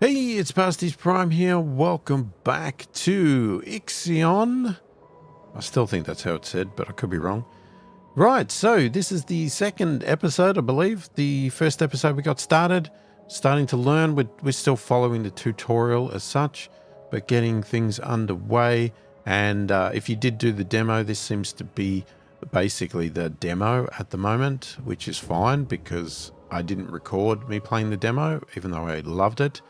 Hey, it's pasthisprime here. Welcome back to IXION. I still think that's how it's said, but I could be wrong. Right, so this is the second episode, I believe. The first episode we got starting to learn. We're still following the tutorial as such, but getting things underway. And if you did do the demo, this seems to be basically the demo at the moment, which is fine because I didn't record me playing the demo, even though I loved it.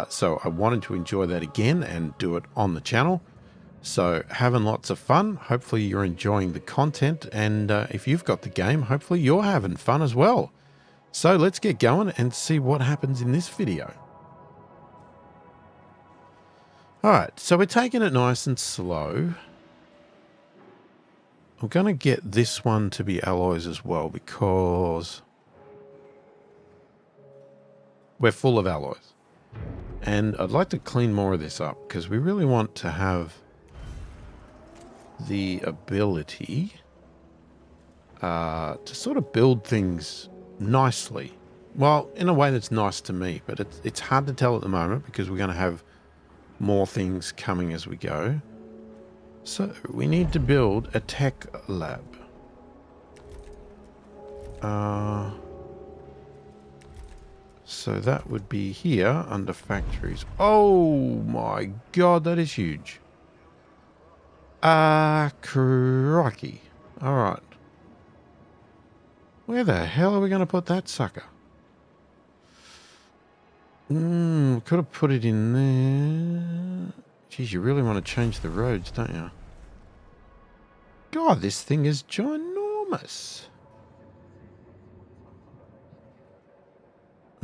So I wanted to enjoy that again and do it on the channel. So having lots of fun. Hopefully you're enjoying the content, and if you've got the game, hopefully you're having fun as well. So let's get going and see what happens in this video. All right, so we're taking it nice and slow. I'm going to get this one to be alloys as well because we're full of alloys. And I'd like to clean more of this up because we really want to have the ability to sort of build things nicely. Well, in a way that's nice to me, but it's hard to tell at the moment because we're going to have more things coming as we go. So we need to build a tech lab. So that would be here under factories. Oh my god, that is huge. Crikey. Alright. Where the hell are we going to put that sucker? Could have put it in there. Geez, you really want to change the roads, don't you? God, this thing is ginormous.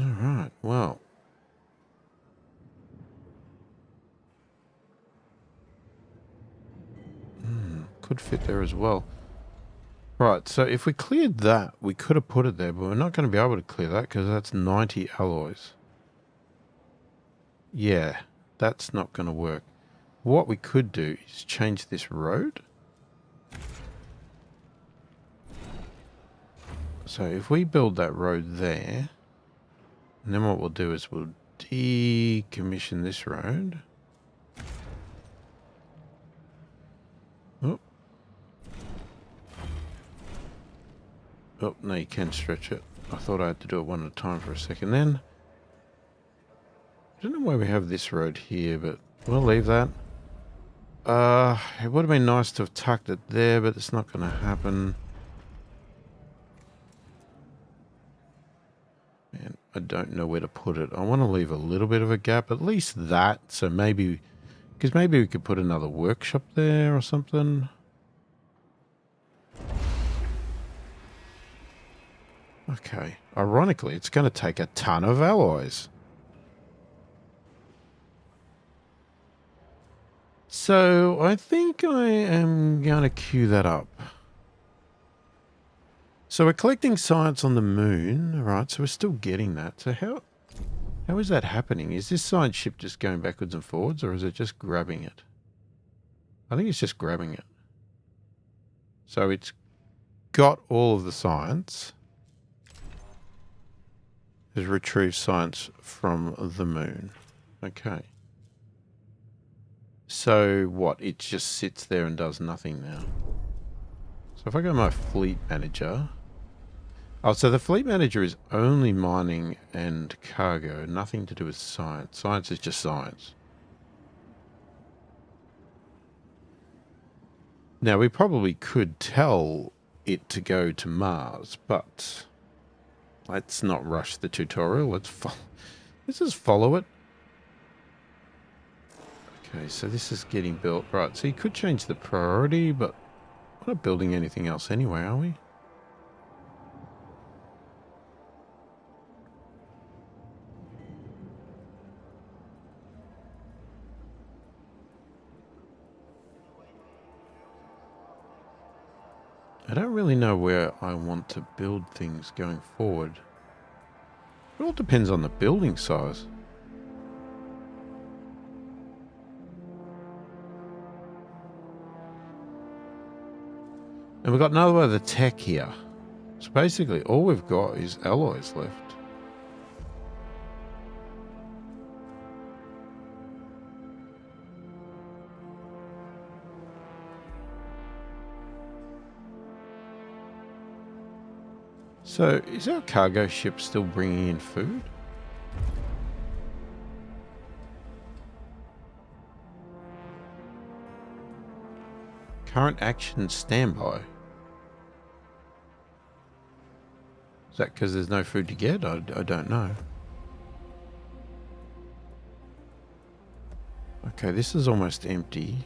Alright, well. Could fit there as well. Right, so if we cleared that, we could have put it there, but we're not going to be able to clear that because that's 90 alloys. Yeah, that's not going to work. What we could do is change this road. So if we build that road there, and then what we'll do is we'll decommission this road. Oh, no, you can stretch it. I thought I had to do it one at a time for a second then. I don't know why we have this road here, but we'll leave that. It would have been nice to have tucked it there, but it's not going to happen. And I don't know where to put it. I want to leave a little bit of a gap, at least that. So maybe, because maybe we could put another workshop there or something. Okay. Ironically, it's going to take a ton of alloys. So I think I am going to queue that up. So we're collecting science on the moon, right? So we're still getting that. So how is that happening? Is this science ship just going backwards and forwards, or is it just grabbing it? I think it's just grabbing it. So it's got all of the science. Has retrieved science from the moon. Okay. So what? It just sits there and does nothing now. So if I go to my fleet manager. Oh, so the fleet manager is only mining and cargo, nothing to do with science. Science is just science. Now, we probably could tell it to go to Mars, but let's not rush the tutorial. Let's just follow it. Okay, so this is getting built. Right, so you could change the priority, but we're not building anything else anyway, are we? I don't really know where I want to build things going forward. It all depends on the building size. And we've got another one of the tech here. So basically all we've got is alloys left. So, is our cargo ship still bringing in food? Current action standby. Is that because there's no food to get? I don't know. Okay, this is almost empty.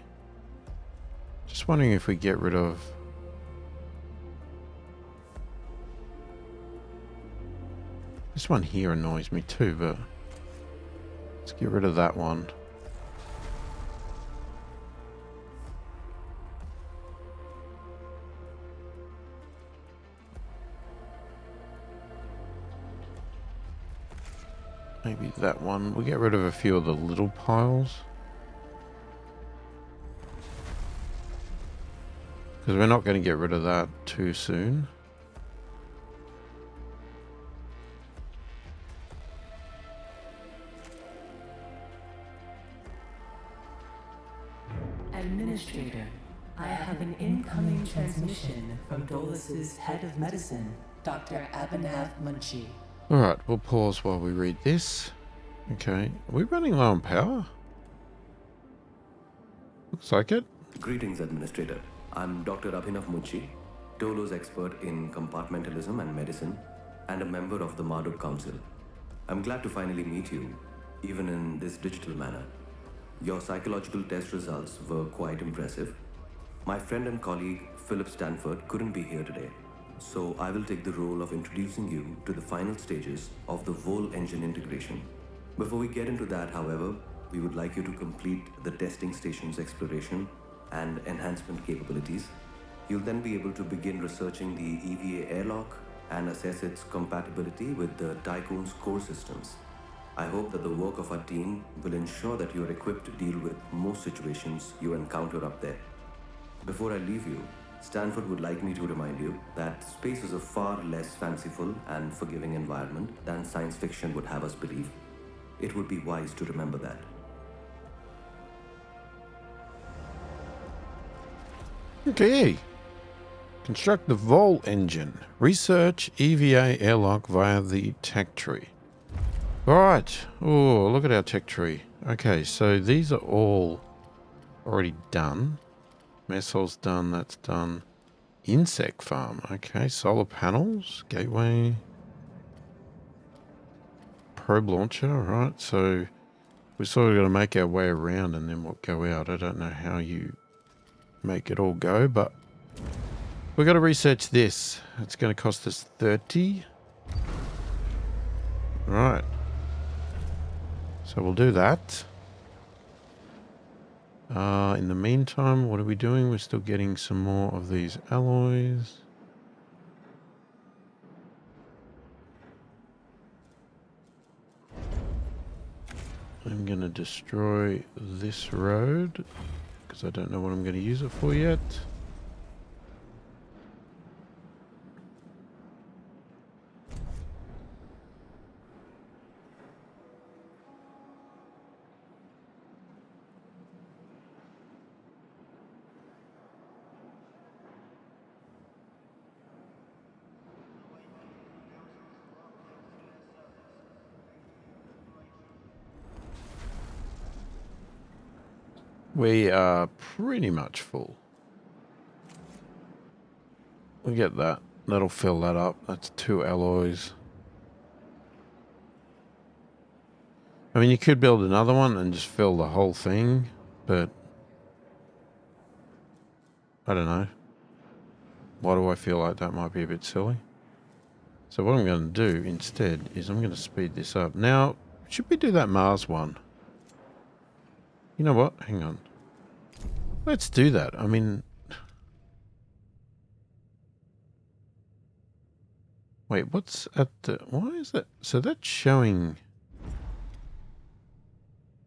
Just wondering if we get rid of... This one here annoys me too, but let's get rid of that one. Maybe that one. We'll get rid of a few of the little piles. Because we're not going to get rid of that too soon. Administrator, I have an incoming transmission from DOLOS's head of medicine, Dr. Abhinav Munshi. Alright, we'll pause while we read this. Okay, are we running low on power? Looks like it. Greetings, Administrator. I'm Dr. Abhinav Munshi, DOLOS expert in compartmentalism and medicine, and a member of the Marduk Council. I'm glad to finally meet you, even in this digital manner. Your psychological test results were quite impressive. My friend and colleague, Philip Stanford, couldn't be here today, so I will take the role of introducing you to the final stages of the Vol engine integration. Before we get into that, however, we would like you to complete the testing station's exploration and enhancement capabilities. You'll then be able to begin researching the EVA airlock and assess its compatibility with the Tiqqun's core systems. I hope that the work of our team will ensure that you are equipped to deal with most situations you encounter up there. Before I leave you, Stanford would like me to remind you that space is a far less fanciful and forgiving environment than science fiction would have us believe. It would be wise to remember that. Okay. Construct the Vol engine. Research EVA airlock via the tech tree. Alright. Oh, look at our tech tree. Okay, so these are all already done. Mess hall's done, that's done. Insect farm. Okay, solar panels, gateway. Probe launcher, alright. So we're sort of going to make our way around and then we'll go out. I don't know how you make it all go, but we've got to research this. It's going to cost us 30. Right. So we'll do that. In the meantime, what are we doing? We're still getting some more of these alloys. I'm going to destroy this road because I don't know what I'm going to use it for yet. We are pretty much full. We get that. That'll fill that up. That's 2 alloys. I mean, you could build another one and just fill the whole thing, but I don't know. Why do I feel like that might be a bit silly? So what I'm going to do instead is I'm going to speed this up. Now, should we do that Mars one? You know what? Hang on. Let's do that. I mean... Wait, what's at the... Why is that? So that's showing...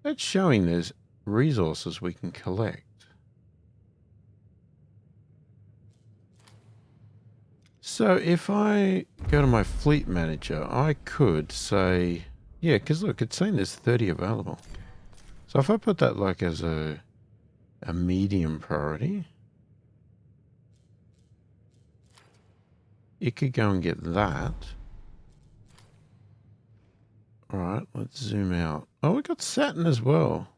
That's showing there's resources we can collect. So if I go to my fleet manager, I could say... Yeah, because look, it's saying there's 30 available. So if I put that like as a medium priority. It could go and get that. All right, let's zoom out. Oh, we got Saturn as well.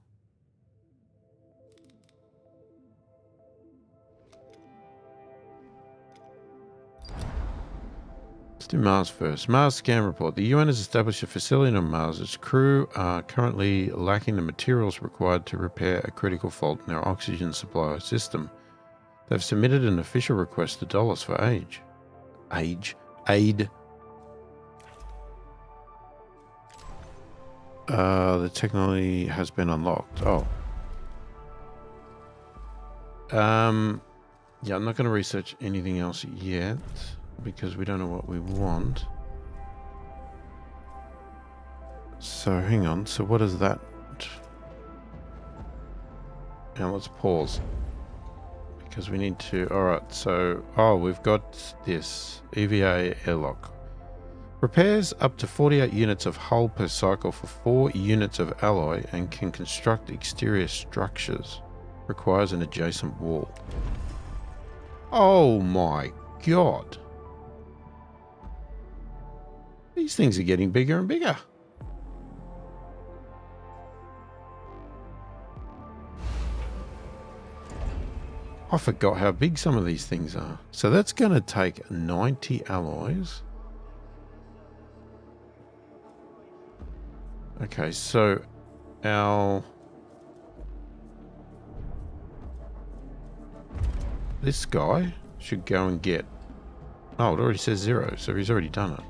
Let's do Mars first. Mars scan report. The UN has established a facility on Mars. Its crew are currently lacking the materials required to repair a critical fault in their oxygen supply system. They've submitted an official request to DOLOS for aid. The technology has been unlocked. Oh. Yeah, I'm not going to research anything else yet because we don't know what we want. So hang on. So what is that? Now let's pause because we need to. All right. So, we've got this EVA airlock. Repairs up to 48 units of hull per cycle for 4 units of alloy and can construct exterior structures. Requires an adjacent wall. Oh my god. These things are getting bigger and bigger. I forgot how big some of these things are. So that's going to take 90 alloys. Okay, so this guy should go and get... Oh, it already says 0, so he's already done it.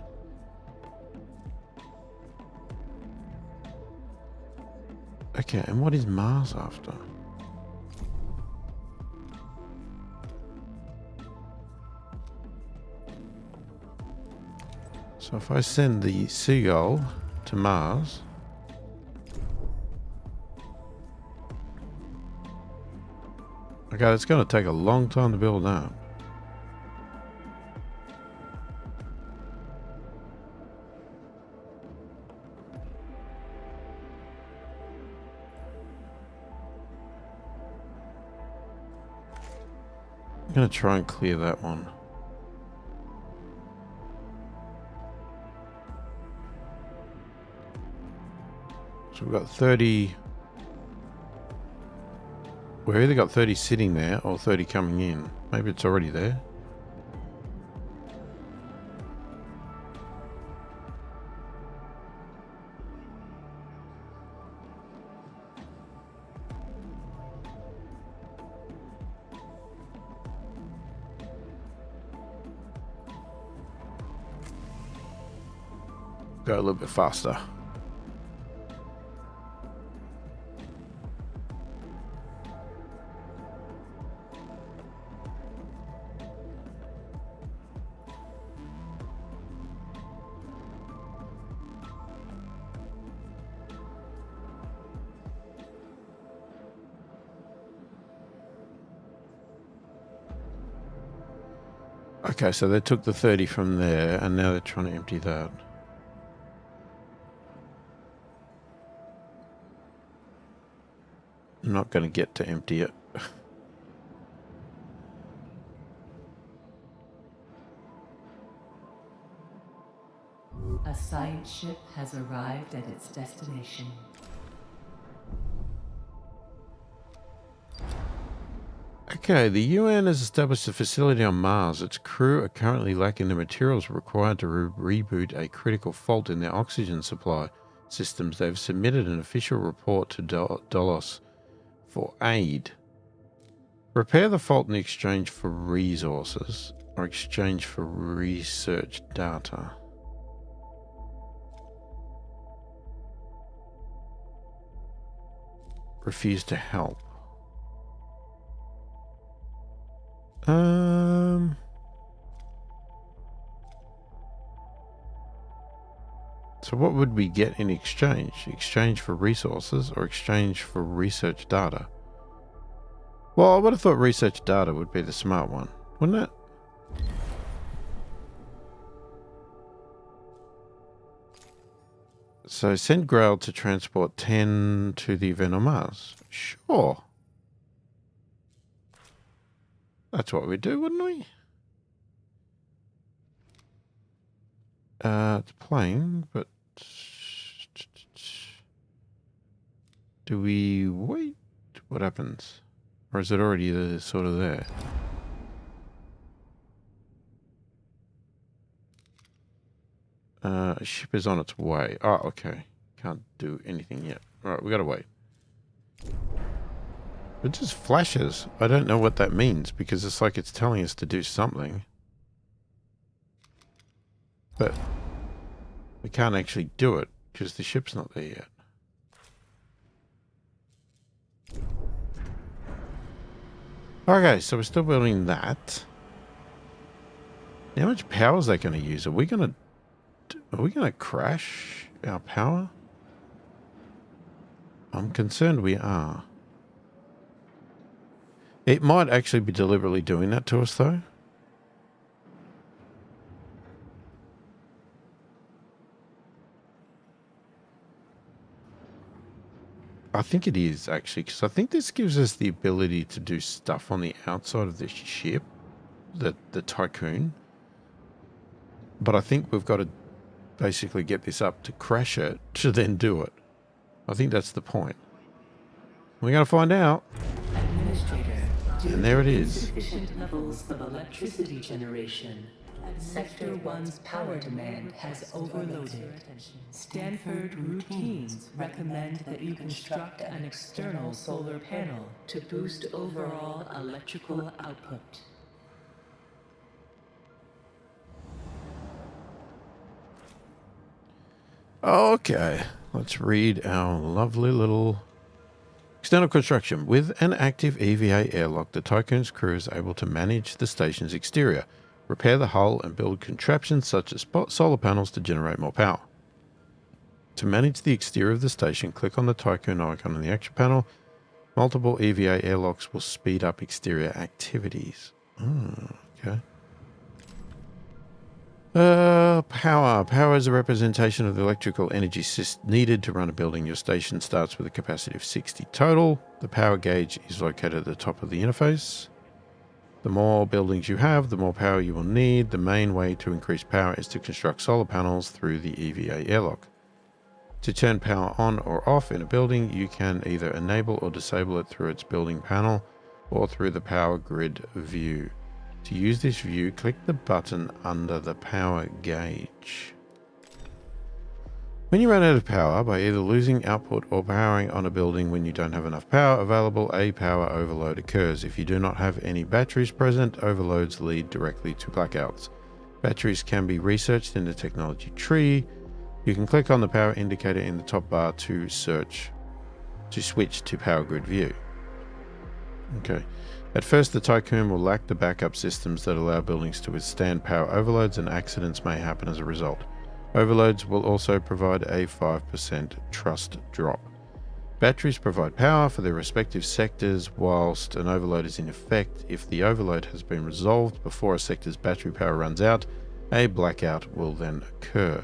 Okay, and what is Mars after? So if I send the Seagull to Mars... Okay, it's going to take a long time to build that. I'm going to try and clear that one. So we've got 30... We've either got 30 sitting there or 30 coming in. Maybe it's already there. Go a little bit faster. Okay, so they took the 30 from there, and now they're trying to empty that. I'm not going to get to empty it. A science ship has arrived at its destination. Okay, the UN has established a facility on Mars. Its crew are currently lacking the materials required to reboot a critical fault in their oxygen supply systems. They've submitted an official report to DOLOS for aid. Repair the fault in exchange for resources or exchange for research data. Refuse to help. So what would we get in exchange? Exchange for resources or exchange for research data? Well, I would have thought research data would be the smart one, wouldn't it? So send Grail to transport 10 to the event on Mars. Sure. That's what we'd do, wouldn't we? It's playing, but do we wait? What happens? Or is it already sort of there? Ship is on its way. Oh, okay. Can't do anything yet. Alright, we gotta wait. It just flashes. I don't know what that means because it's like it's telling us to do something. But we can't actually do it because the ship's not there yet. Okay, so we're still building that. How much power is that going to use? Are we going to crash our power? I'm concerned we are. It might actually be deliberately doing that to us, though. I think it is, actually, because I think this gives us the ability to do stuff on the outside of the ship, the Tiqqun. But I think we've got to basically get this up to crash it to then do it. I think that's the point. We're going to find out. And there it is. Insufficient levels of electricity generation. Sector 1's power demand has overloaded. Stanford routines recommend that you construct an external solar panel to boost overall electrical output. Okay, let's read our lovely little external construction. With an active EVA airlock, the Tiqqun's crew is able to manage the station's exterior, repair the hull, and build contraptions such as solar panels to generate more power. To manage the exterior of the station, click on the Tiqqun icon on the action panel. Multiple EVA airlocks will speed up exterior activities. Okay. Power. Power is a representation of the electrical energy needed to run a building. Your station starts with a capacity of 60 total. The power gauge is located at the top of the interface. The more buildings you have, the more power you will need. The main way to increase power is to construct solar panels through the EVA airlock. To turn power on or off in a building, you can either enable or disable it through its building panel or through the power grid view. To use this view, click the button under the power gauge. When you run out of power by either losing output or powering on a building when you don't have enough power available, a power overload occurs. If you do not have any batteries present, overloads lead directly to blackouts. Batteries can be researched in the technology tree. You can click on the power indicator in the top bar to switch to power grid view. Okay. At first, the Tiqqun will lack the backup systems that allow buildings to withstand power overloads, and accidents may happen as a result. Overloads will also provide a 5% trust drop. Batteries provide power for their respective sectors whilst an overload is in effect. If the overload has been resolved before a sector's battery power runs out, a blackout will then occur.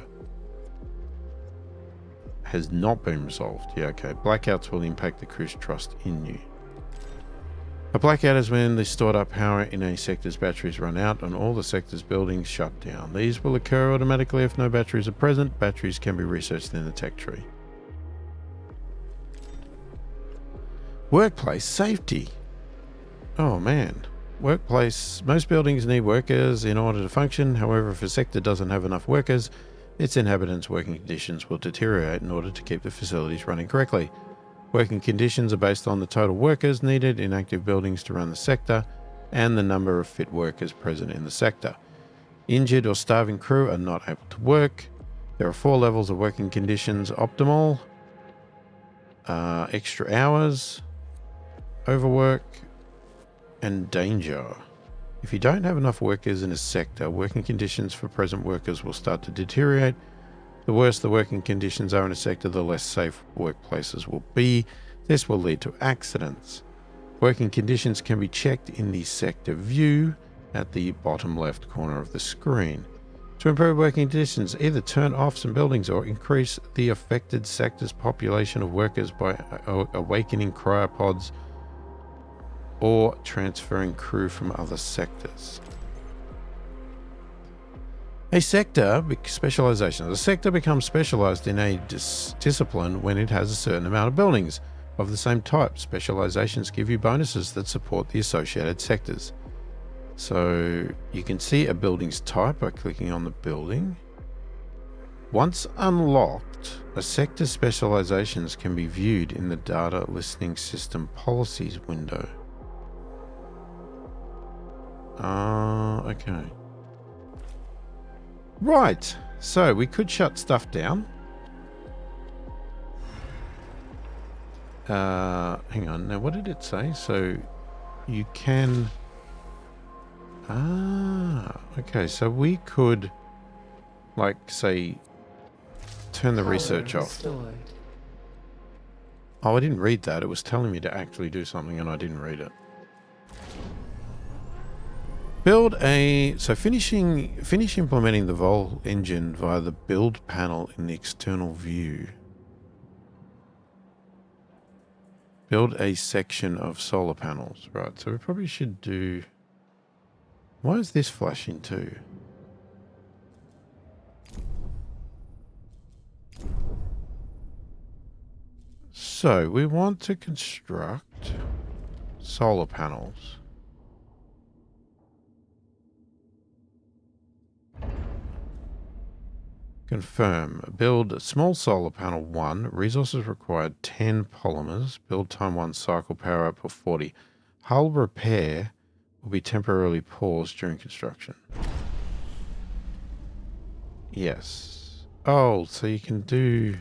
Has not been resolved. Yeah, okay. Blackouts will impact the crew's trust in you. A blackout is when the stored up power in a sector's batteries run out and all the sector's buildings shut down. These will occur automatically if no batteries are present. Batteries can be researched in the tech tree. Workplace safety. Oh man. Workplace. Most buildings need workers in order to function. However, if a sector doesn't have enough workers, its inhabitants' working conditions will deteriorate in order to keep the facilities running correctly. Working conditions are based on the total workers needed in active buildings to run the sector and the number of fit workers present in the sector. Injured or starving crew are not able to work. There are 4 levels of working conditions: optimal, extra hours, overwork, and danger. If you don't have enough workers in a sector, working conditions for present workers will start to deteriorate. The worse the working conditions are in a sector, the less safe workplaces will be. This will lead to accidents. Working conditions can be checked in the sector view at the bottom left corner of the screen. To improve working conditions, either turn off some buildings or increase the affected sector's population of workers by awakening cryopods or transferring crew from other sectors. A sector specialization. A sector becomes specialized in a discipline when it has a certain amount of buildings of the same type. Specializations give you bonuses that support the associated sectors. So you can see a building's type by clicking on the building. Once unlocked, a sector's specializations can be viewed in the data listening system policies window. Okay. Right, so we could shut stuff down. Hang on, now what did it say? So you can... okay, so we could, like, say, turn the research off. Oh, I didn't read that. It was telling me to actually do something and I didn't read it. Build a... So finish implementing the Vol engine via the build panel in the external view. Build a section of solar panels. Right, so we probably should do... Why is this flashing too? So we want to construct solar panels. Confirm. Build small solar panel 1. Resources required 10 polymers. Build time 1. Cycle power output 40. Hull repair will be temporarily paused during construction. Yes. Oh, so you can do...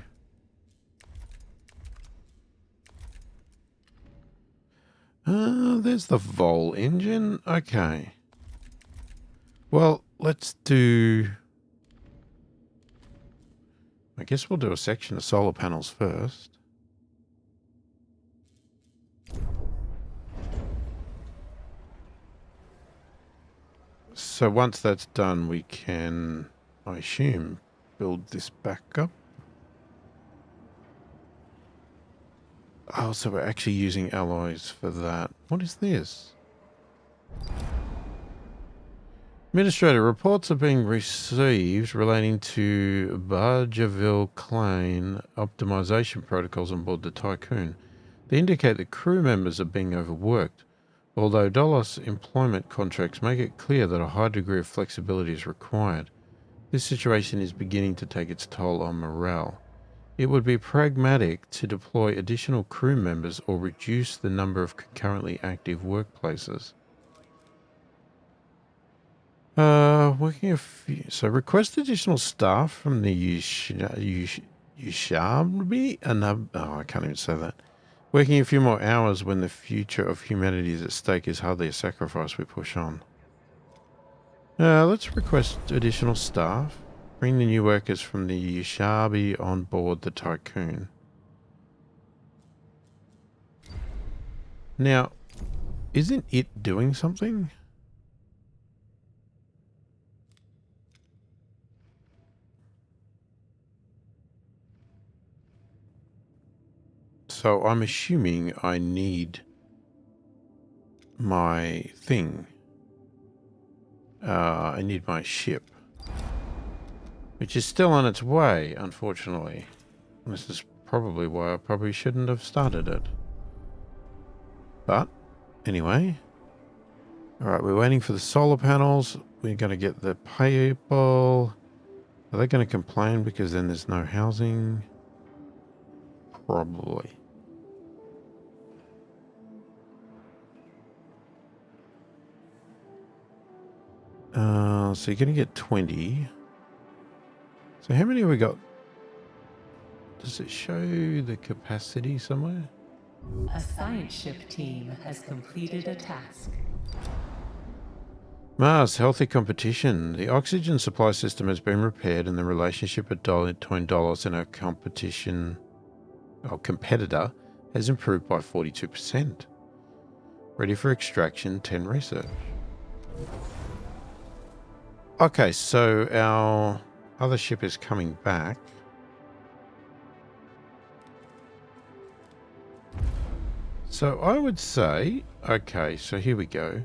there's the Vol engine. Okay. Well, let's do... I guess we'll do a section of solar panels first. So once that's done, we can, I assume, build this back up. Oh, so we're actually using alloys for that. What is this? Administrator, reports are being received relating to Bargeville Klein optimization protocols on board the Tiqqun. They indicate that crew members are being overworked, although DOLOS employment contracts make it clear that a high degree of flexibility is required. This situation is beginning to take its toll on morale. It would be pragmatic to deploy additional crew members or reduce the number of concurrently active workplaces. So request additional staff from the Ushabi, oh, I can't even say that. Working a few more hours when the future of humanity is at stake is hardly a sacrifice we push on. Let's request additional staff. Bring the new workers from the Ushabi on board the Tiqqun. Now, isn't it doing something? So I'm assuming I need my thing. I need my ship. Which is still on its way, unfortunately. This is probably why I probably shouldn't have started it. But, anyway. Alright, we're waiting for the solar panels. We're going to get the people. Are they going to complain because then there's no housing? Probably. So you're going to get 20. So how many have we got? Does it show the capacity somewhere? A science ship team has completed a task. Mars, healthy competition. The oxygen supply system has been repaired and the relationship between DOLOS and our competitor has improved by 42%. Ready for extraction, 10 research. Okay, so our other ship is coming back. So I would say, okay, so here we go.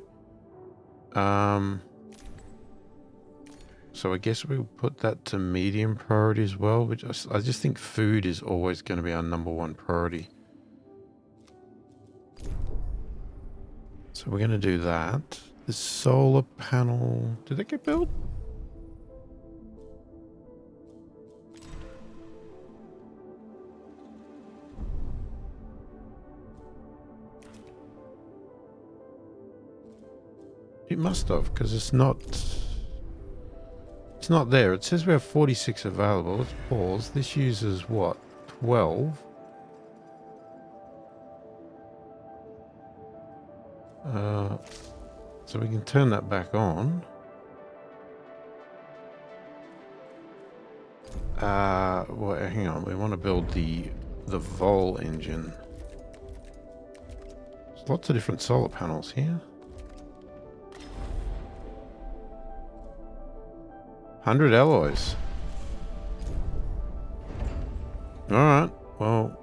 So I guess we'll put that to medium priority as well, which I just think food is always going to be our #1 priority. So we're going to do that. The solar panel, did that get built? It must have, because it's not there. It says we have 46 available. Let's pause. This uses what? 12. So we can turn that back on. Well, hang on. We want to build the Vol engine. There's lots of different solar panels here. 100 alloys. Alright, well,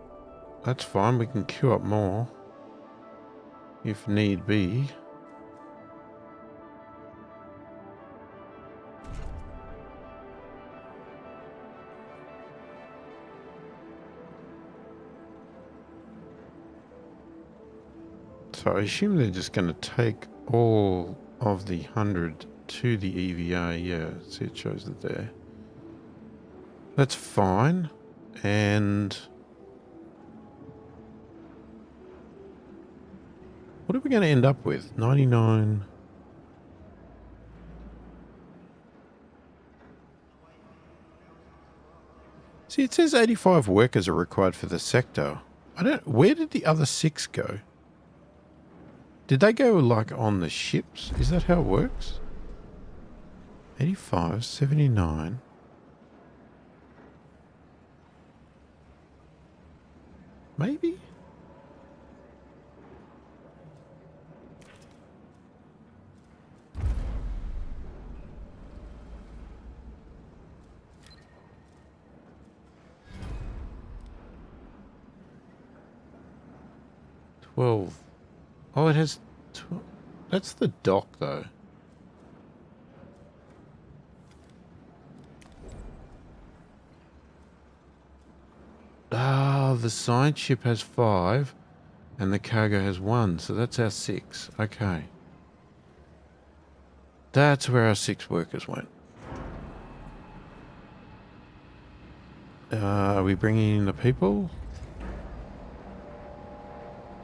that's fine. We can queue up more if need be. So I assume they're just going to take all of the 100 to the EVA. Yeah, see, it shows it there. That's fine. And what are we going to end up with? 99. See, it says 85 workers are required for the sector. Where did the other 6 go? Did they go like on the ships? Is that how it works? 85, 79. Maybe? Oh, it has... That's the dock, though. Ah, the science ship has 5 and the cargo has 1, so that's our 6. Okay. That's where our 6 workers went. Are we bringing in the people?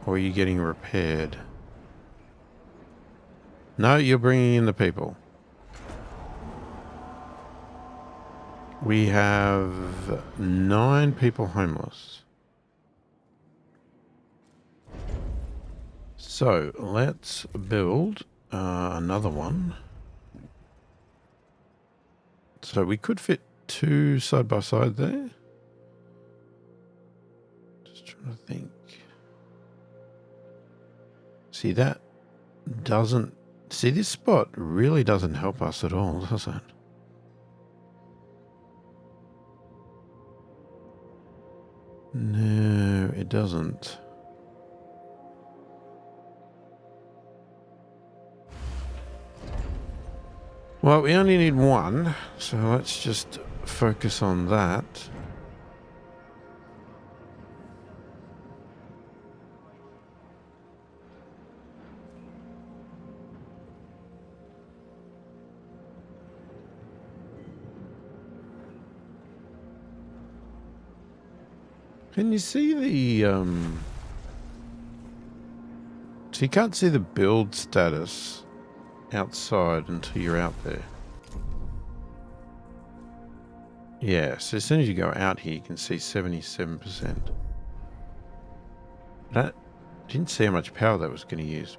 Or are you getting repaired? No, you're bringing in the people. We have 9 people homeless. So let's build another one. So we could fit 2 side by side there. Just trying to think. See, that doesn't... See, this spot really doesn't help us at all, does it? No, it doesn't. Well, we only need 1, so let's just focus on that. Can you see the, so you can't see the build status outside until you're out there. Yeah, so as soon as you go out here, you can see 77%. That didn't see how much power that was going to use.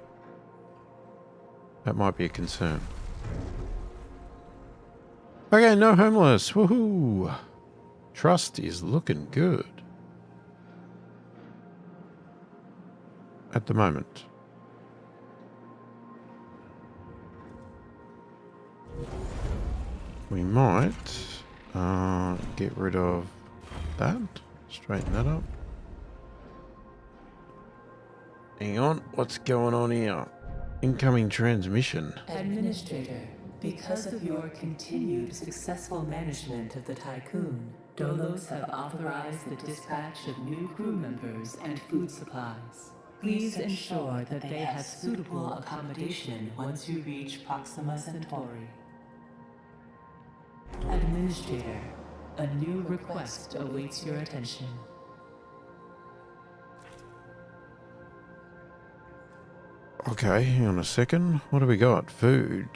That might be a concern. Okay, no homeless. Woohoo! Trust is looking good. At the moment. We might get rid of that. Straighten that up. Hang on. What's going on here? Incoming transmission. Administrator, Because of your continued successful management of the Tiqqun, Dolos have authorized the dispatch of new crew members and food supplies. Please ensure that they have suitable accommodation once you reach Proxima Centauri. Administrator, a new request awaits your attention. Okay, hang on a second. What do we got? Food.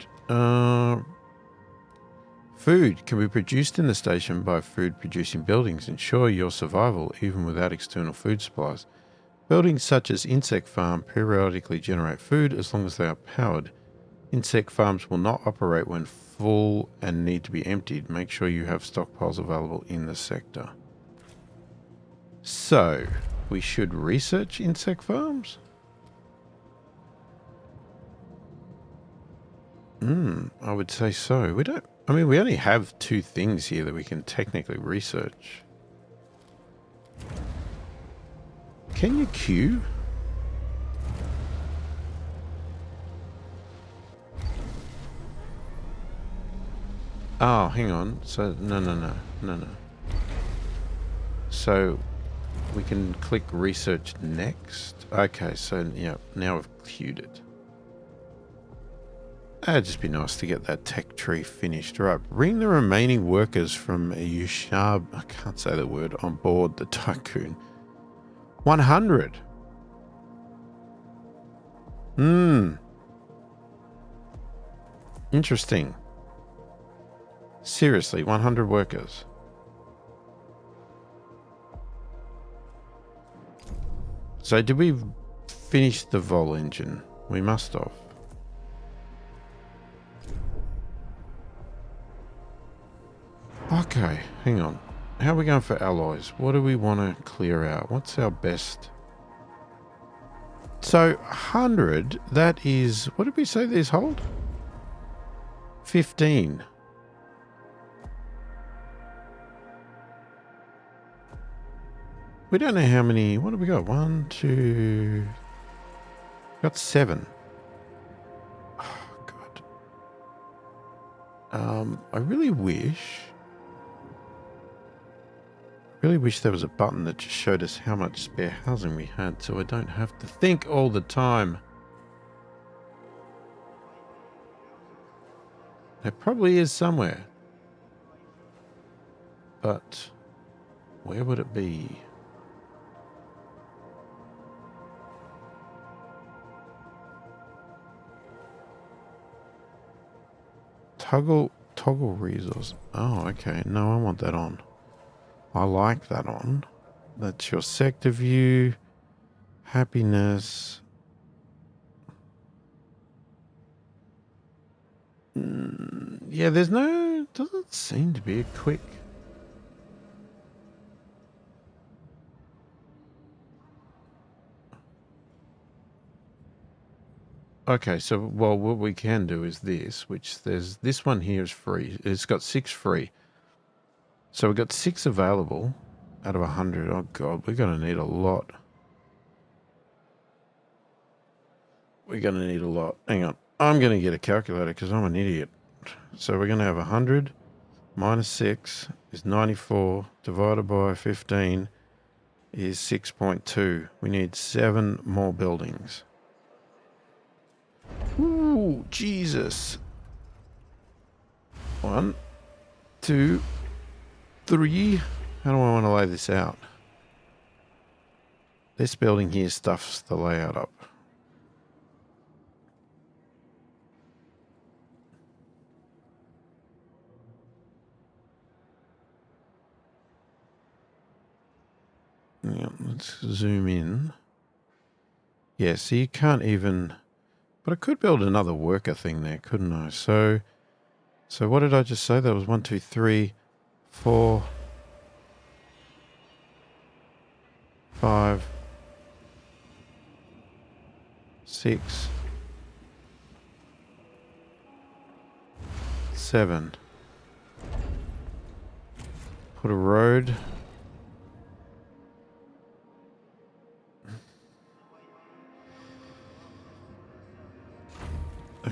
Food can be produced in the station by food-producing buildings. Ensure your survival even without external food supplies. Buildings such as insect farm periodically generate food as long as they are powered. Insect farms will not operate when full and need to be emptied. Make sure you have stockpiles available in the sector. So, we should research insect farms? I would say so. We only have 2 things here that we can technically research. Can you queue? Oh, hang on. So, no. So, we can click research next. Okay, so, yeah, now I've queued it. It'd just be nice to get that tech tree finished. Right, bring the remaining workers from Yushab, I can't say the word, on board the Tiqqun. 100. Interesting. Seriously, 100 workers. So did we finish the Vol engine? We must have. Okay, hang on. How are we going for alloys? What do we want to clear out? What's our best? So 100, that is, what did we say these hold? 15. We don't know how many, what have we got? 1, 2, got 7. Oh, God. I really wish there was a button that just showed us how much spare housing we had so I don't have to think all the time. There probably is somewhere. But where would it be? Toggle resource. Oh, okay. No, I want that on. I like that on. That's your sector view. Happiness. Yeah, doesn't seem to be a quick. Okay, so, well, what we can do is this, which this one here is free. It's got 6 free. So we've got 6 available out of 100. Oh, God, we're going to need a lot. We're going to need a lot. Hang on. I'm going to get a calculator because I'm an idiot. So we're going to have 100 minus 6 is 94 divided by 15 is 6.2. We need 7 more buildings. Ooh, Jesus. 1, 2, 3. How do I want to lay this out? This building here stuffs the layout up. Yeah, let's zoom in. Yeah, so you can't even... But I could build another worker thing there, couldn't I? So what did I just say? That was 1, 2, 3, 4, 5, 6, 7. Put a road.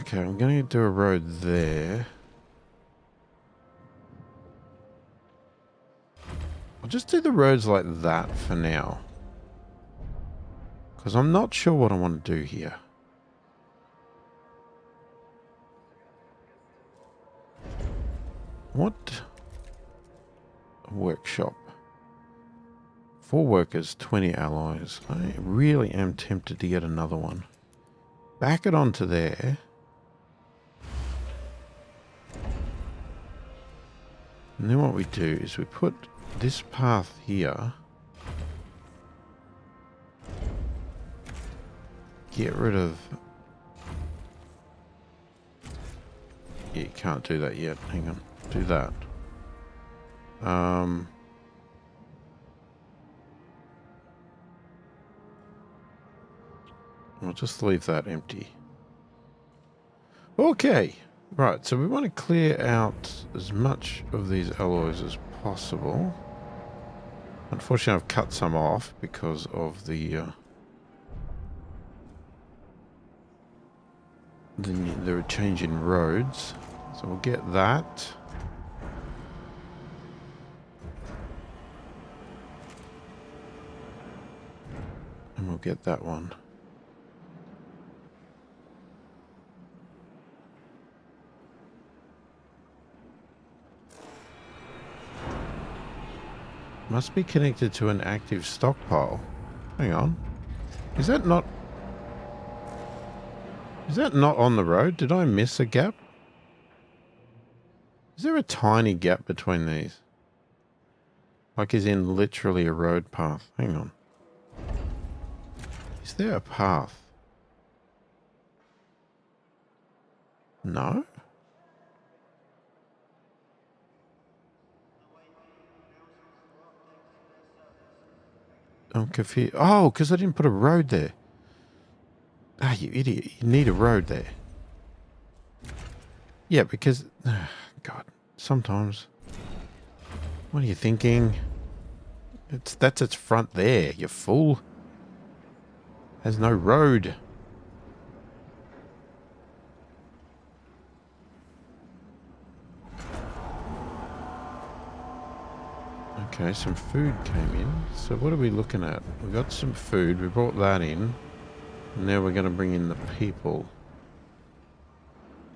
Okay, I'm going to do a road there. I'll just do the roads like that for now. Because I'm not sure what I want to do here. What? A workshop. 4 workers, 20 alloys. I really am tempted to get another one. Back it onto there. And then what we do is we put this path here. Get rid of... Yeah, you can't do that yet. Hang on. Do that. I'll just leave that empty. Okay. Right, so we want to clear out as much of these alloys as possible. Unfortunately, I've cut some off because of the change in roads. So we'll get that. And we'll get that one. Must be connected to an active stockpile. Hang on. Is that not on the road? Did I miss a gap? Is there a tiny gap between these? Like is in literally a road path. Hang on. Is there a path? No? I'm confused. Oh, because I didn't put a road there. Ah, you idiot. You need a road there. Yeah, because... God, sometimes... What are you thinking? That's its front there, you fool. Has no road. Okay, some food came in. So what are we looking at? We got some food. We brought that in. And now we're going to bring in the people.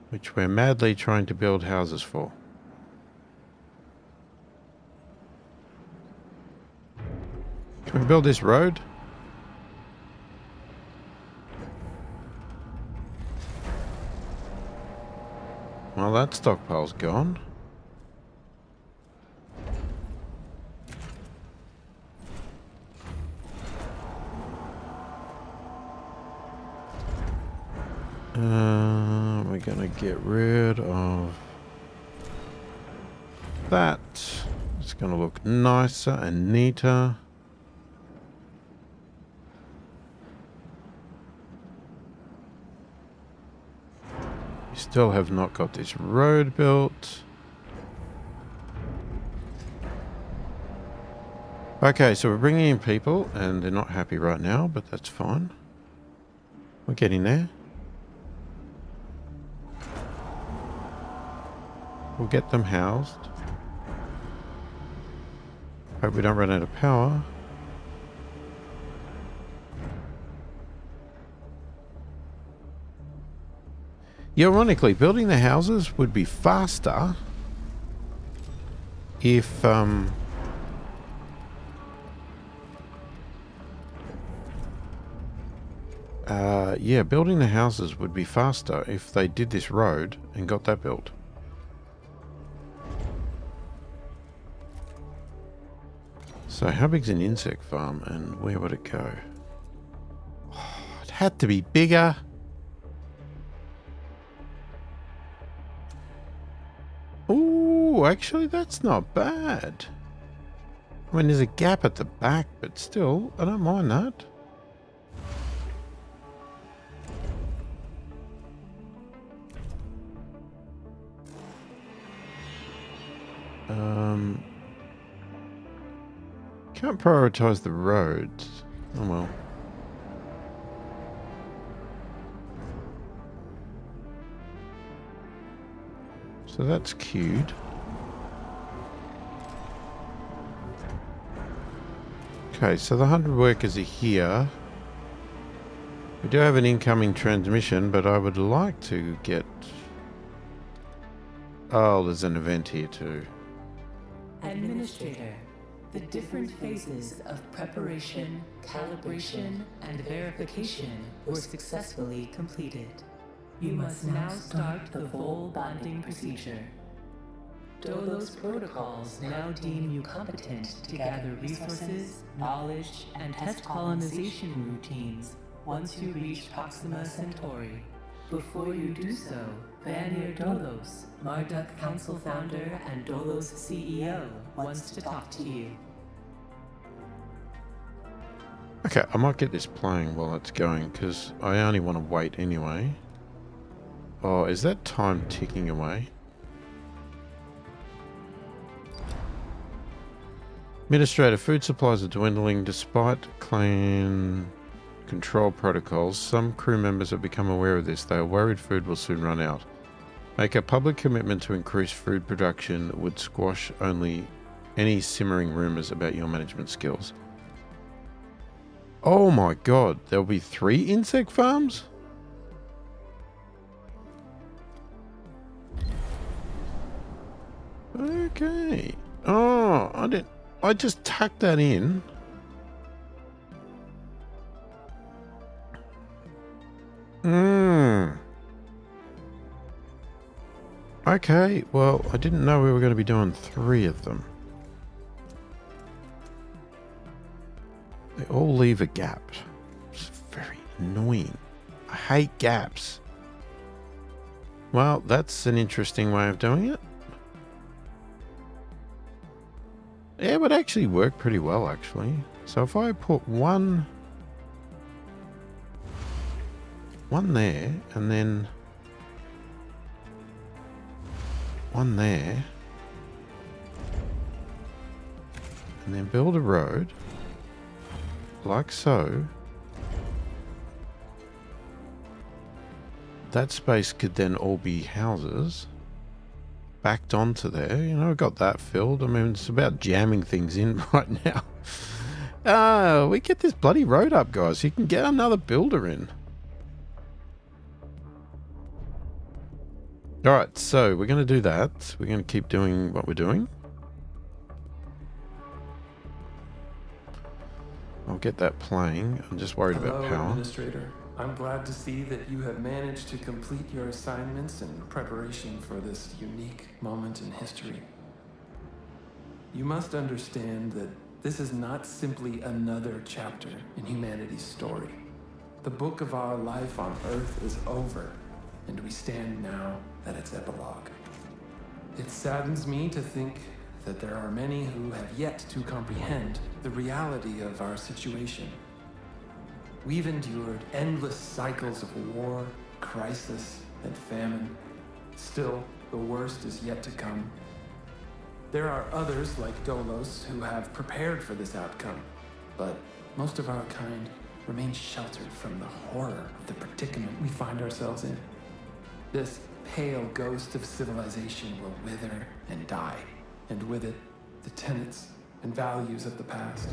Which we're madly trying to build houses for. Can we build this road? Well, that stockpile's gone. We're gonna get rid of that. It's gonna look nicer and neater. We still have not got this road built. Okay, so we're bringing in people and they're not happy right now, but that's fine. We're getting there. We'll get them housed. Hope we don't run out of power. Yeah, ironically, building the houses would be faster if yeah, building the houses would be faster if they did this road and got that built. So how big's an insect farm and where would it go? Oh, it had to be bigger. Ooh, actually that's not bad. I mean, there's a gap at the back, but still, I don't mind that. Can't prioritize the roads. Oh well. So that's queued. Okay, so the 100 workers are here. We do have an incoming transmission, but I would like to get... Oh, there's an event here too. Administrator, the different phases of preparation, calibration, and verification were successfully completed. You must now start the full bonding procedure. Dolos protocols now deem you competent to gather resources, knowledge, and test colonization routines once you reach Proxima Centauri. Before you do so, Vanir Dolos, Marduk Council founder and Dolos CEO, wants to talk to you. Okay, I might get this playing while it's going, because I only want to wait anyway. Oh, is that time ticking away? Administrator, food supplies are dwindling despite clan control protocols. Some crew members have become aware of this. They are worried food will soon run out. Make a public commitment to increase food production would squash any simmering rumors about your management skills. Oh my god, there'll be 3 insect farms? Okay. Oh, I just tucked that in. Okay, well, I didn't know we were going to be doing 3 of them. They all leave a gap. It's very annoying. I hate gaps. Well, that's an interesting way of doing it. Yeah, it would actually work pretty well, actually. So if I put one there, and then one there, and then build a road, like so, that space could then all be houses. Backed onto there, you know, got that filled. I mean, it's about jamming things in right now. We get this bloody road up, guys. You can get another builder in. Alright, so we're going to do that. We're going to keep doing what we're doing. I'll get that playing. I'm just worried about power. Administrator. I'm glad to see that you have managed to complete your assignments in preparation for this unique moment in history. You must understand that this is not simply another chapter in humanity's story. The book of our life on Earth is over, and we stand now at its epilogue. It saddens me to think that there are many who have yet to comprehend the reality of our situation. We've endured endless cycles of war, crisis, and famine. Still, the worst is yet to come. There are others like Dolos who have prepared for this outcome, but most of our kind remain sheltered from the horror of the predicament we find ourselves in. This pale ghost of civilization will wither and die, and with it, the tenets and values of the past.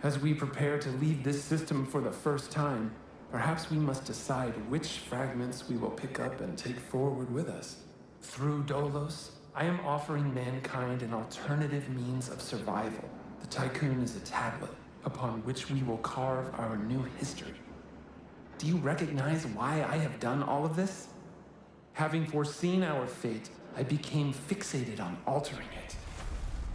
As we prepare to leave this system for the first time, perhaps we must decide which fragments we will pick up and take forward with us. Through Dolos, I am offering mankind an alternative means of survival. The Tiqqun is a tablet upon which we will carve our new history. Do you recognize why I have done all of this? Having foreseen our fate, I became fixated on altering it.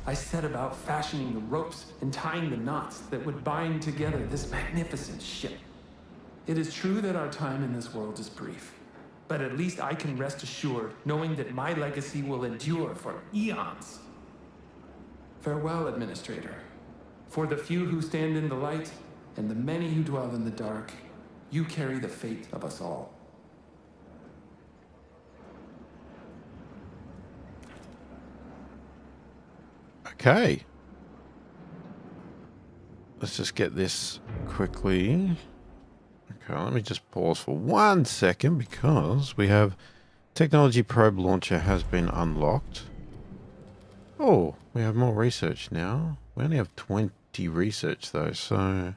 I set about fashioning the ropes and tying the knots that would bind together this magnificent ship. It is true that our time in this world is brief, but at least I can rest assured knowing that my legacy will endure for eons. Farewell, Administrator. For the few who stand in the light and the many who dwell in the dark, you carry the fate of us all. Okay. Let's just get this quickly. Okay, let me just pause for 1 second because we have Technology probe launcher has been unlocked. Oh, we have more research now. We only have 20 research though, so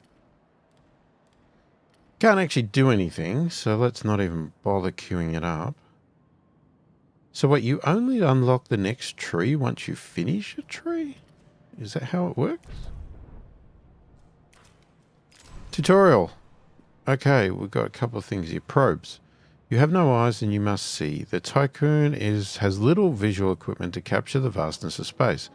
can't actually do anything, so let's not even bother queuing it up. So what, you only unlock the next tree once you finish a tree? Is that how it works? Tutorial. Okay, we've got a couple of things here. Probes. You have no eyes and you must see. The Tiqqun has little visual equipment to capture the vastness of space.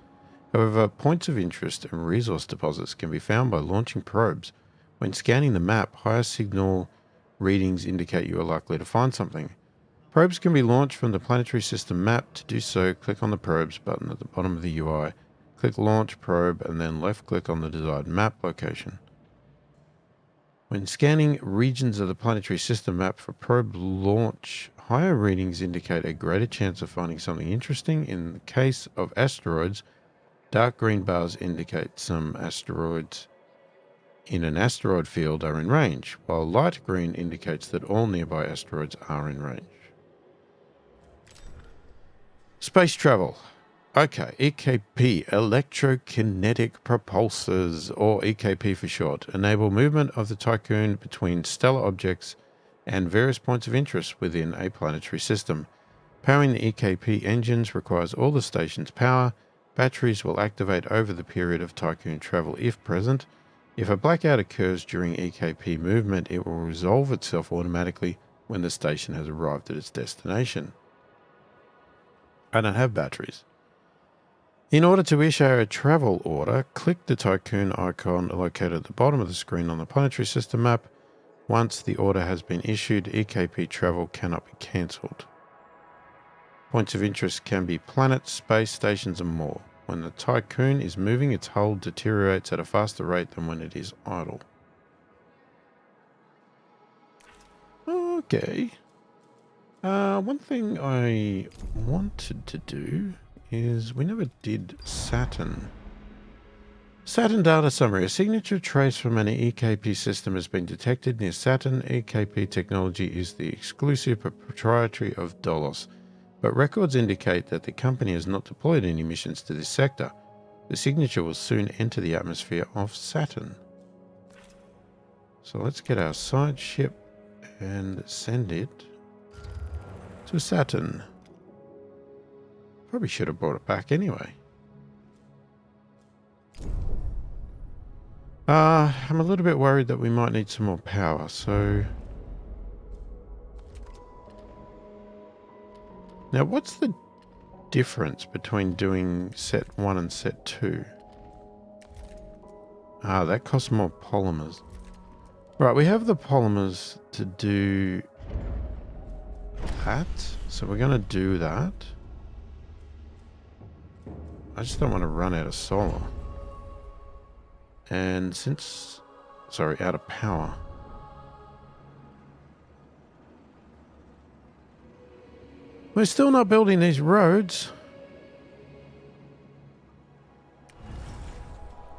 However, points of interest and resource deposits can be found by launching probes. When scanning the map, higher signal readings indicate you are likely to find something. Probes can be launched from the planetary system map. To do so, click on the probes button at the bottom of the UI. Click launch probe and then left click on the desired map location. When scanning regions of the planetary system map for probe launch, higher readings indicate a greater chance of finding something interesting. In the case of asteroids, dark green bars indicate some asteroids in an asteroid field are in range, while light green indicates that all nearby asteroids are in range. Space travel. Okay, EKP, electrokinetic propulsors, or EKP for short, enable movement of the Tiqqun between stellar objects and various points of interest within a planetary system. Powering the EKP engines requires all the station's power. Batteries will activate over the period of Tiqqun travel if present. If a blackout occurs during EKP movement, it will resolve itself automatically when the station has arrived at its destination. I don't have batteries. In order to issue a travel order, click the Tiqqun icon located at the bottom of the screen on the planetary system map. Once the order has been issued, EKP travel cannot be cancelled. Points of interest can be planets, space stations and more. When the Tiqqun is moving, its hull deteriorates at a faster rate than when it is idle. Okay. One thing I wanted to do is we never did Saturn. Saturn data summary. A signature trace from an EKP system has been detected near Saturn. EKP technology is the exclusive proprietary of DOLOS, but records indicate that the company has not deployed any missions to this sector. The signature will soon enter the atmosphere of Saturn. So let's get our side ship and send it to Saturn. Probably should have brought it back anyway. I'm a little bit worried that we might need some more power, so... Now, what's the difference between doing set 1 and set 2? Ah, that costs more polymers. Right, we have the polymers to do that, so we're going to do that. I just don't want to run out of solar. And since... Sorry, out of power. We're still not building these roads.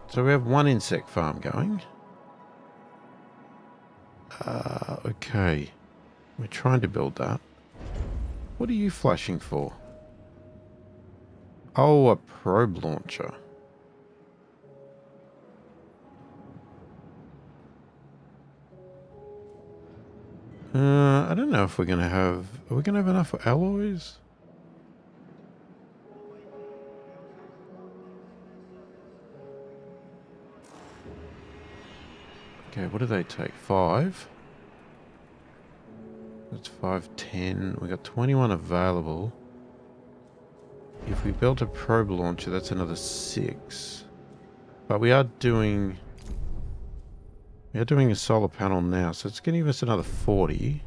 So we have one insect farm going. Okay. We're trying to build that. What are you flashing for? Oh, a probe launcher. I don't know if we're going to have... Are we going to have enough alloys? Okay, what do they take? 5? That's 5, 10. We got 21 available. If we built a probe launcher, that's another 6. But we are doing... We are doing a solar panel now, so it's going to give us another 40.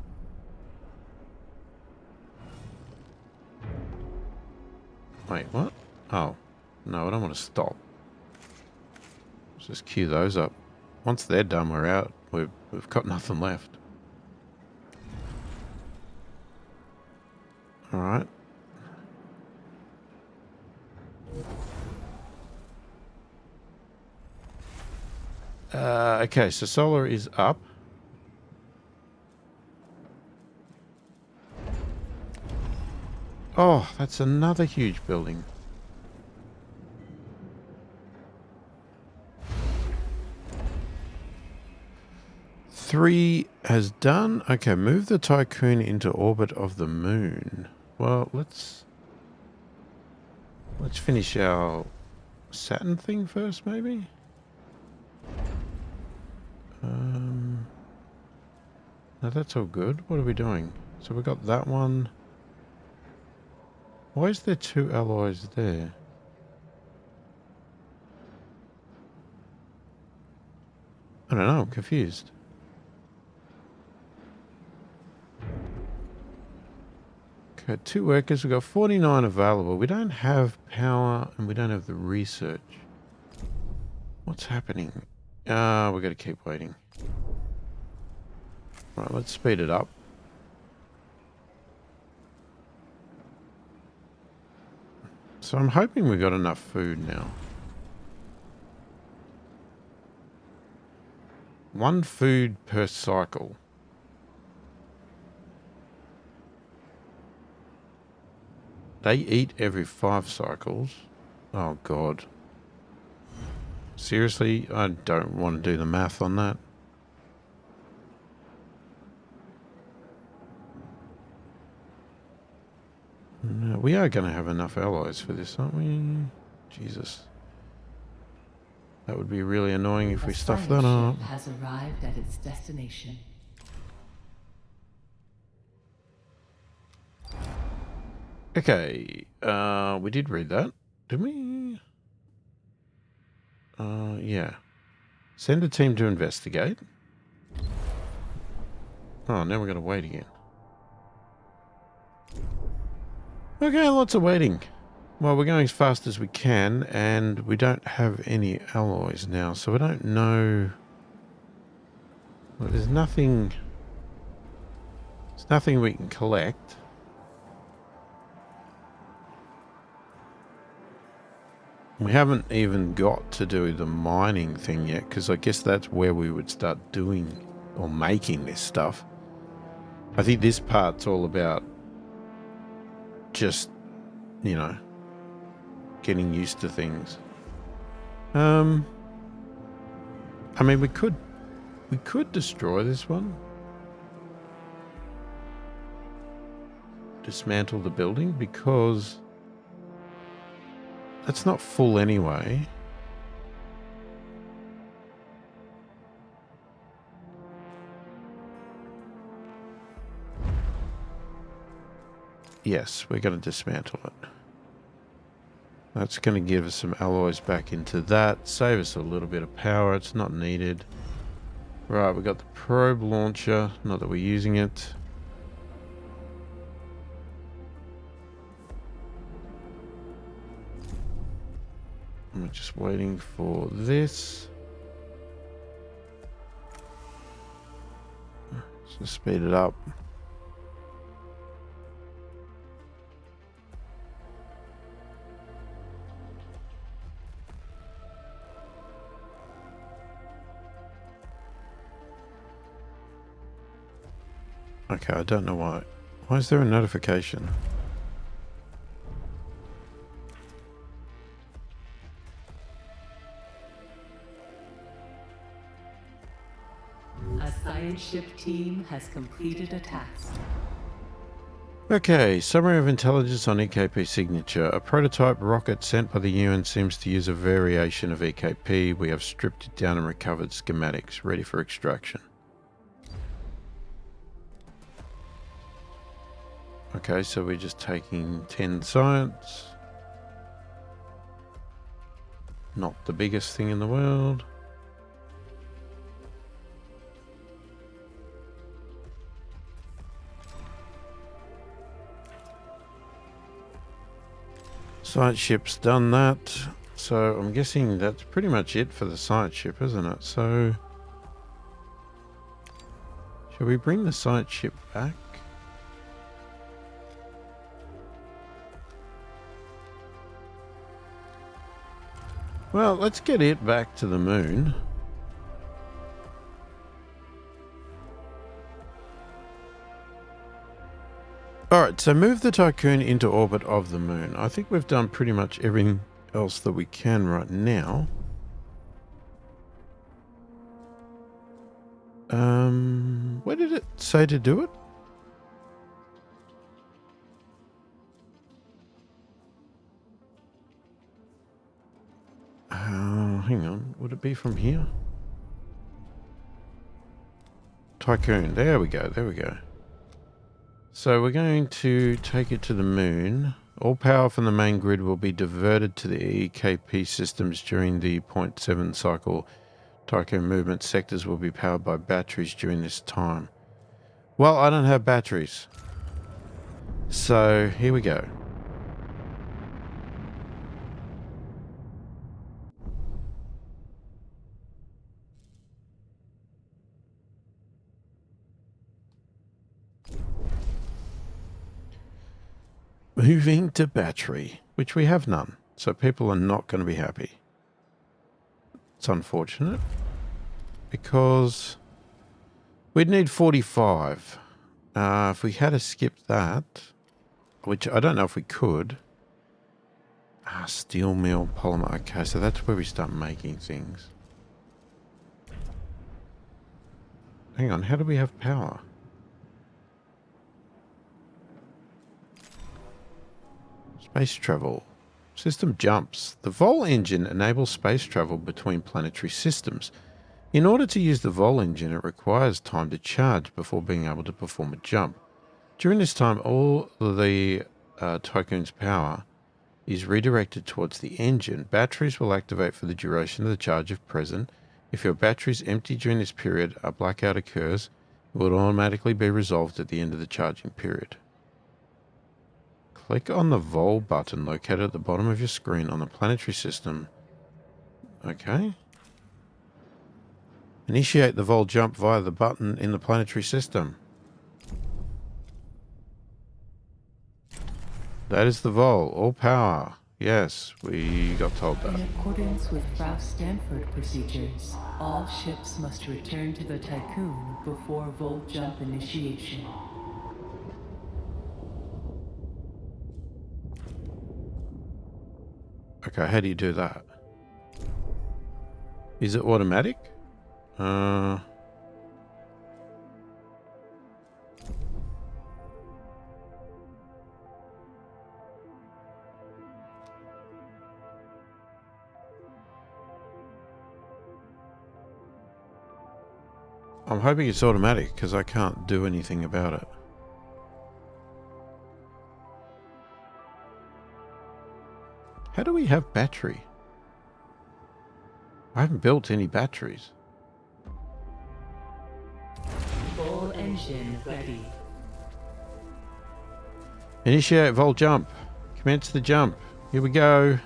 Wait, what? Oh. No, I don't want to stop. Let's just queue those up. Once they're done, we're out. We've got nothing left. Alright. Okay, so solar is up. Oh, that's another huge building. Three has done. Okay, move the Tiqqun into orbit of the moon. Well, let's finish our Saturn thing first, maybe. No, that's all good. What are we doing? So we got that one. Why is there two alloys there? I don't know. I'm confused. Okay, 2 workers. We've got 49 available. We don't have power and we don't have the research. What's happening? We've got to keep waiting. Right, let's speed it up. So I'm hoping we got enough food now. 1 food per cycle. They eat every 5 cycles. Oh, God. Seriously? I don't want to do the math on that. No, we are going to have enough alloys for this, aren't we? Jesus. That would be really annoying if we stuff that up. Has arrived at its destination. Okay, we did read that, didn't we? Yeah. Send a team to investigate. Oh, now we're going to wait again. Okay, lots of waiting. Well, we're going as fast as we can, and we don't have any alloys now, so we don't know. Well, there's nothing we can collect. We haven't even got to do the mining thing yet, because I guess that's where we would start doing or making this stuff. I think this part's all about just, you know, getting used to things. I mean, we could destroy this one. Dismantle the building, because that's not full anyway. Yes, we're going to dismantle it. That's going to give us some alloys back into that. Save us a little bit of power. It's not needed. Right, we got the probe launcher. Not that we're using it. I'm just waiting for this. Let's just speed it up. Okay, I don't know why. Why is there a notification? A science ship team has completed a task. Okay, summary of intelligence on EKP signature. A prototype rocket sent by the UN seems to use a variation of EKP. We have stripped it down and recovered schematics, ready for extraction. Okay, so we're just taking 10 science. Not the biggest thing in the world. Science ship's done that. So I'm guessing that's pretty much it for the science ship, isn't it? So shall we bring the science ship back? Well, let's get it back to the moon. Alright, so move the Tiqqun into orbit of the moon. I think we've done pretty much everything else that we can right now. Where did it say to do it? Hang on. Would it be from here? Tiqqun. There we go. There we go. So we're going to take it to the moon. All power from the main grid will be diverted to the EKP systems during the 0.7 cycle. Tiqqun movement sectors will be powered by batteries during this time. Well, I don't have batteries. So here we go. Moving to battery, which we have none. So people are not going to be happy. It's unfortunate because we'd need 45. If we had to skip that, which I don't know if we could. Steel mill, polymer. Okay, so that's where we start making things. Hang on, how do we have power? Space travel. System jumps. The Vol engine enables space travel between planetary systems. In order to use the Vol engine, it requires time to charge before being able to perform a jump. During this time, all the Tiqqun's power is redirected towards the engine. Batteries will activate for the duration of the charge if present. If your battery is empty during this period, a blackout occurs. It will automatically be resolved at the end of the charging period. Click on the Vol button located at the bottom of your screen on the planetary system. Okay. Initiate the Vol jump via the button in the planetary system. That is the Vol. All power. Yes, we got told that. In accordance with Frau Stanford procedures, all ships must return to the Tiqqun before Vol jump initiation. Okay, how do you do that? Is it automatic? I'm hoping it's automatic because I can't do anything about it. How do we have battery? I haven't built any batteries. Vol engine ready. Initiate Vol jump. Commence the jump. Here we go.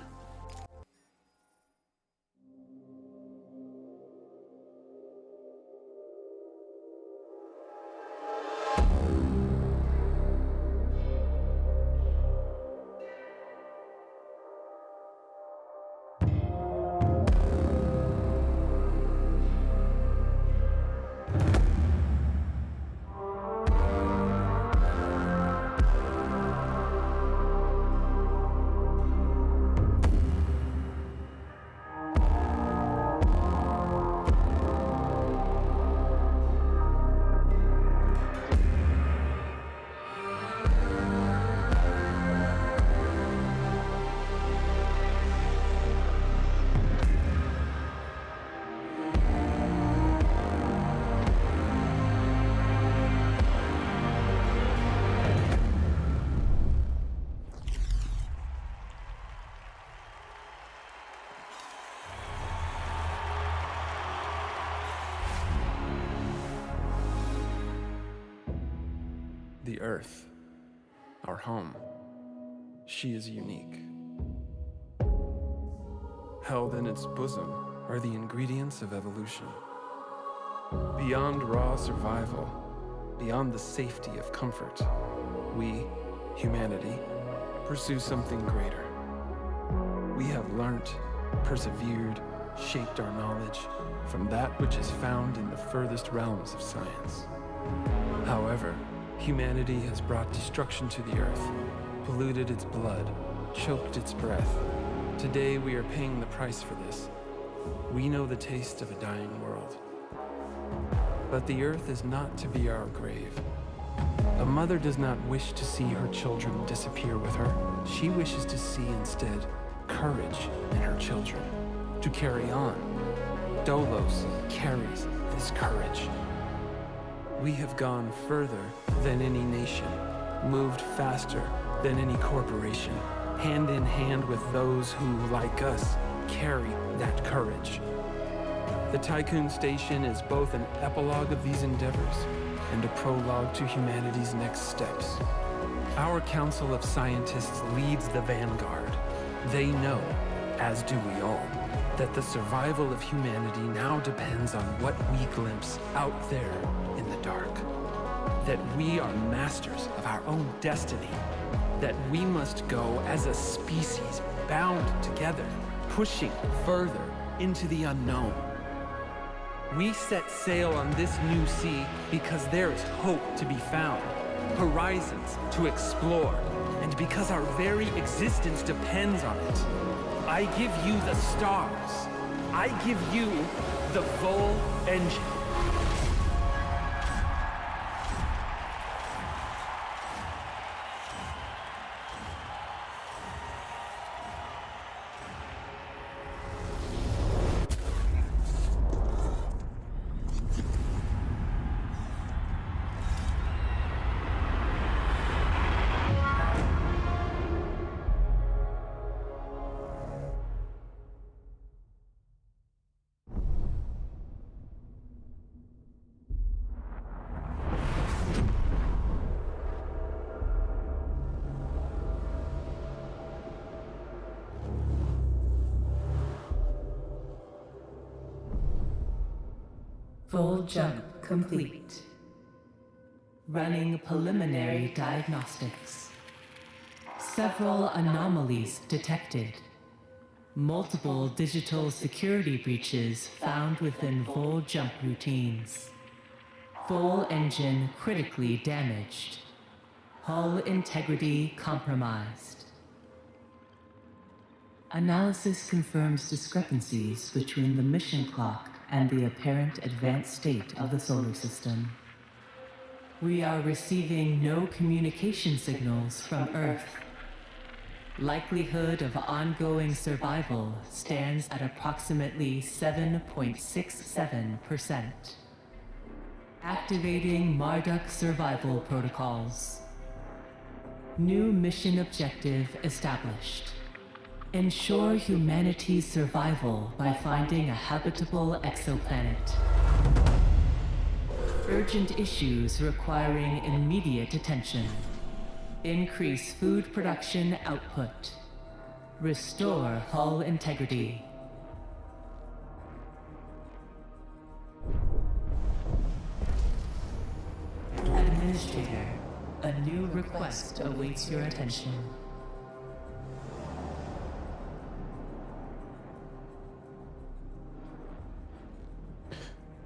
The Earth, our home, she is unique. Held in its bosom are the ingredients of evolution. Beyond raw survival, beyond the safety of comfort, we, humanity, pursue something greater. We have learnt, persevered, shaped our knowledge from that which is found in the furthest realms of science. However, Humanity has brought destruction to the earth, polluted its blood, choked its breath. Today we are paying the price for this. We know the taste of a dying world. But the earth is not to be our grave. A mother does not wish to see her children disappear with her. She wishes to see instead courage in her children, to carry on. Dolos carries this courage. We have gone further than any nation, moved faster than any corporation, hand in hand with those who, like us, carry that courage. The Tiqqun station is both an epilogue of these endeavors and a prologue to humanity's next steps. Our Council of Scientists leads the vanguard. They know, as do we all, that the survival of humanity now depends on what we glimpse out there in the dark. That we are masters of our own destiny. That we must go as a species bound together, pushing further into the unknown. We set sail on this new sea because there is hope to be found, horizons to explore, and because our very existence depends on it. I give you the stars. I give you the Vol engine. Full jump complete. Running preliminary diagnostics. Several anomalies detected. Multiple digital security breaches found within full jump routines. Full engine critically damaged. Hull integrity compromised. Analysis confirms discrepancies between the mission clock and the apparent advanced state of the solar system. We are receiving no communication signals from Earth. Likelihood of ongoing survival stands at approximately 7.67%. Activating Marduk survival protocols. New mission objective established. Ensure humanity's survival by finding a habitable exoplanet. Urgent issues requiring immediate attention. Increase food production output. Restore hull integrity. Administrator, a new request awaits your attention.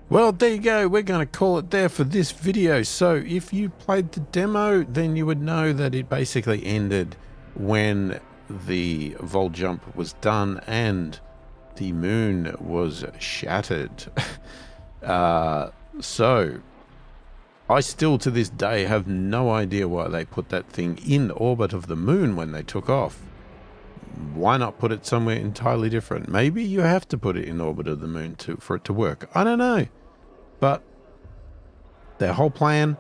Well, there you go. We're going to call it there for this video. So if you played the demo, then you would know that it basically ended when the vol jump was done and the moon was shattered. So I still to this day have no idea why they put that thing in orbit of the moon when they took off. Why not put it somewhere entirely different? Maybe you have to put it in orbit of the moon for it to work. I don't know. But their whole plan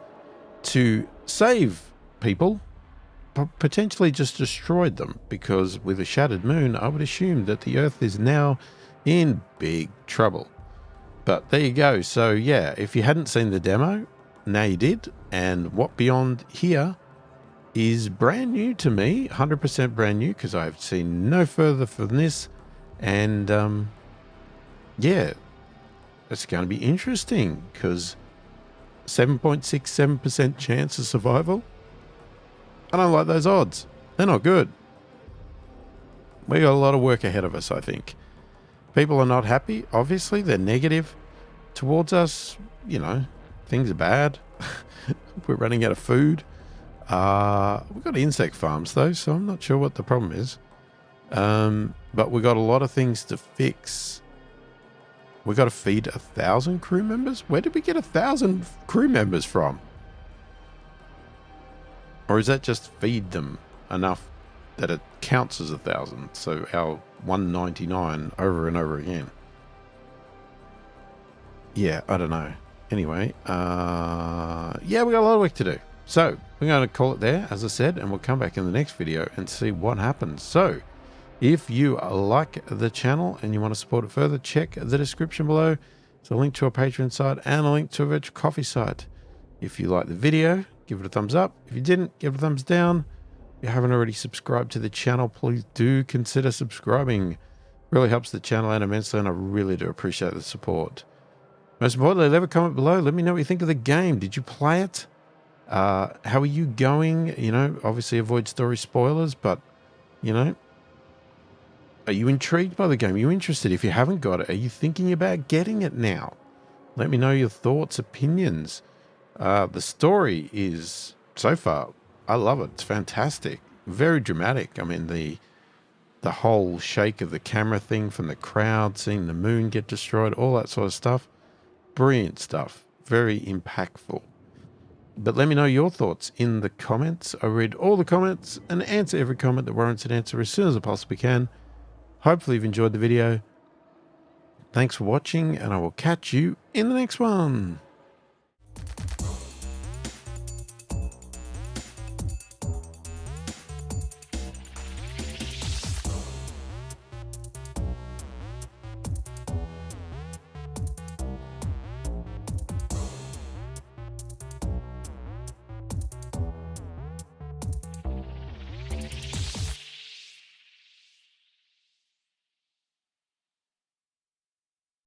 to save people potentially just destroyed them, because with a shattered moon, I would assume that the Earth is now in big trouble. But there you go. So yeah, if you hadn't seen the demo, now you did. And what beyond here is brand new to me, 100% brand new, because I've seen no further from this. And yeah, it's going to be interesting, because 7.67% chance of survival. I don't like those odds. They're not good. We got a lot of work ahead of us, I think. People are not happy. Obviously, they're negative towards us. You know, things are bad. We're running out of food. We've got insect farms though, so I'm not sure what the problem is. But we've got a lot of things to fix. We've got to feed 1,000 crew members? Where did we get 1,000 crew members from? Or is that just feed them enough that it counts as 1,000? So our 199 over and over again. Yeah, I don't know. Anyway, yeah, we got a lot of work to do. So we're going to call it there, as I said, and we'll come back in the next video and see what happens. So if you like the channel and you want to support it further, check the description below. There's a link to a Patreon site and a link to a virtual coffee site. If you like the video, give it a thumbs up. If you didn't, give it a thumbs down. If you haven't already subscribed to the channel, please do consider subscribing. It really helps the channel out immensely, and I really do appreciate the support. Most importantly, leave a comment below. Let me know what you think of the game. Did you play it? How are you going? You know, obviously avoid story spoilers, but, you know, are you intrigued by the game? Are you interested? If you haven't got it, are you thinking about getting it now? Let me know your thoughts, opinions. The story is, so far, I love it. It's fantastic. Very dramatic. I mean, the whole shake of the camera thing from the crowd, seeing the moon get destroyed, all that sort of stuff. Brilliant stuff. Very impactful. But let me know your thoughts in the comments. I read all the comments and answer every comment that warrants an answer as soon as I possibly can. Hopefully you've enjoyed the video. Thanks for watching, and I will catch you in the next one.